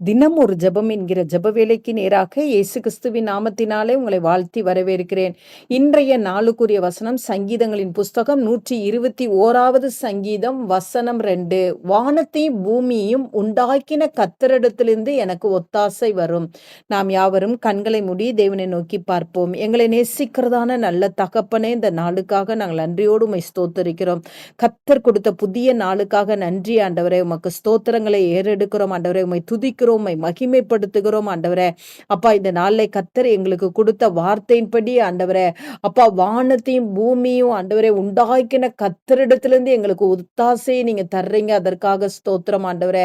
தினம் ஒரு ஜெபம் என்கிற ஜெப வேலைக்கு நேராக இயேசு கிறிஸ்துவின் நாமத்தினாலே உங்களை வாழ்த்தி வரவேற்கிறேன். இன்றைய நாளுக்குரிய வசனம் சங்கீதங்களின் புஸ்தகம் 121வது சங்கீதம் வசனம் 2. வானத்தையும் பூமியையும் உண்டாக்கின கர்த்தரிடத்திலிருந்து எனக்கு ஒத்தாசை வரும். நாம் யாவரும் கண்களை மூடி தேவனை நோக்கி பார்ப்போம். எங்களை நேசிக்கிறதான நல்ல தகப்பனே, இந்த நாளுக்காக நாங்கள் நன்றியோடு உம்மை ஸ்தோத்தரிக்கிறோம். கர்த்தர் கொடுத்த புதிய நாளுக்காக நன்றி ஆண்டவரே. உமக்கு ஸ்தோத்திரங்களை ஏறெடுக்கிறோம் ஆண்டவரே. உம்மை துதிக்கிறோம், உம்மை மகிமைப்படுத்துகிறோம் ஆண்டவரே. அப்பா, இந்த நாளிலே கர்த்தர் எங்களுக்கு கொடுத்த வார்த்தையின்படி ஆண்டவரே, அப்பா, வானத்தையும் பூமியும் ஆண்டவரே உண்டாக்கின கர்த்தரிடத்திலிருந்து எங்களுக்கு ஒத்தாசையை நீங்க தர்றீங்க. அதற்காக ஸ்தோத்திரம் ஆண்டவரே.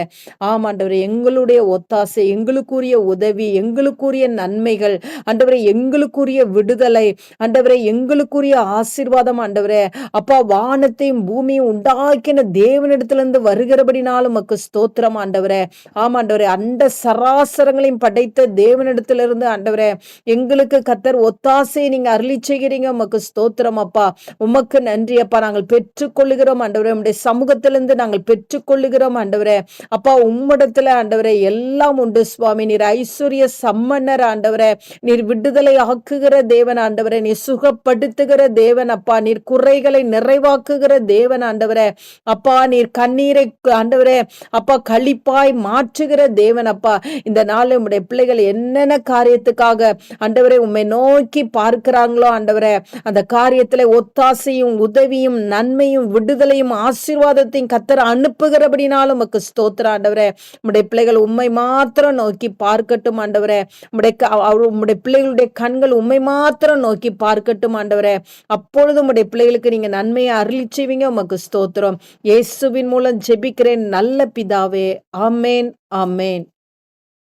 ஆம் ஆண்டவரே, எங்களுடைய ஒத்தாசை, எங்களுக்குரிய உதவி, எங்களுக்குரிய நன்மைகள் ஆண்டவரே, எங்களுக்குரிய விடுதலை ஆண்டவரே, எங்களுக்குரிய ஆசீர்வாதம் ஆண்டவரே. அப்பா, வானத்தையும் பூமியும் உண்டாக்கின தேவனிடத்திலிருந்து வருகிறபடினாலும் உமக்கு ஸ்தோத்திரம் ஆண்டவரே. ஆம் ஆண்டவரே, அண்ட சராசரங்களையும் படைத்த தேவனிடத்திலிருந்து ஆண்டவரே எங்களுக்கு கர்த்தர் ஒத்தாசையை நீங்க அருளி செய்கிறீங்க. உமக்கு ஸ்தோத்திரம் அப்பா. உமக்கு நன்றி அப்பா. நாங்கள் பெற்றுக்கொள்ளுகிறோம் ஆண்டவரே. உம்முடைய சமூகத்திலிருந்து நாங்கள் பெற்றுக்கொள்ளுகிறோம் ஆண்டவரே. அப்பா, உம்மிடத்துல ஆண்டவரே எல்லாம் உண்டு சுவாமி. நீர் ஐஸ்வர்ய சம்மன்னர் ஆண்டவரே. நீர் விடுதலை ஆக்குகிற தேவன் ஆண்டவரே. நீர் சுகப்படுத்துகிற தேவன் அப்பா. நீர் குறைகளை நிறைவாக்குகிற தேவன் ஆண்டவரே. அப்பா, நீர் கண்ணீரை ஆண்டவரே அப்பா களிப்பாய் மாற்றுகிற தேவன் அப்பா. இந்த நாள் உம்முடைய பிள்ளைகள் என்னென்ன காரியத்துக்காக ஆண்டவரே உம்மை நோக்கி பார்க்கிறாங்களோ ஆண்டவரே, அந்த காரியத்திலே ஒத்தாசையும் உதவியும் நன்மையும் விடுதலையும் ஆசீர்வாதத்தையும் கர்த்தர் அனுப்புகிறபடினாலும் உமக்கு ஸ்தோத்திரம் ஆண்டவரே. உம்முடைய பிள்ளைகள் உம்மை மாத்திரம் நோக்கி பார்க்கட்டும் ஆண்டவரே. உம்முடைய பிள்ளைகளுடைய கண்கள் உம்மை மாத்திரம் நோக்கி பார்க்கட்டும் ஆண்டவரே. அப்பொழுது உம்முடைய பிள்ளைகளுக்கு நீங்க நன்மையை அருளி செய்வீங்க. உமக்கு ஸ்தோத்திரம். இயேசுவின் மூலம் ஜெபிக்கிறேன் நல்ல பிதாவே. ஆமென், ஆமென்.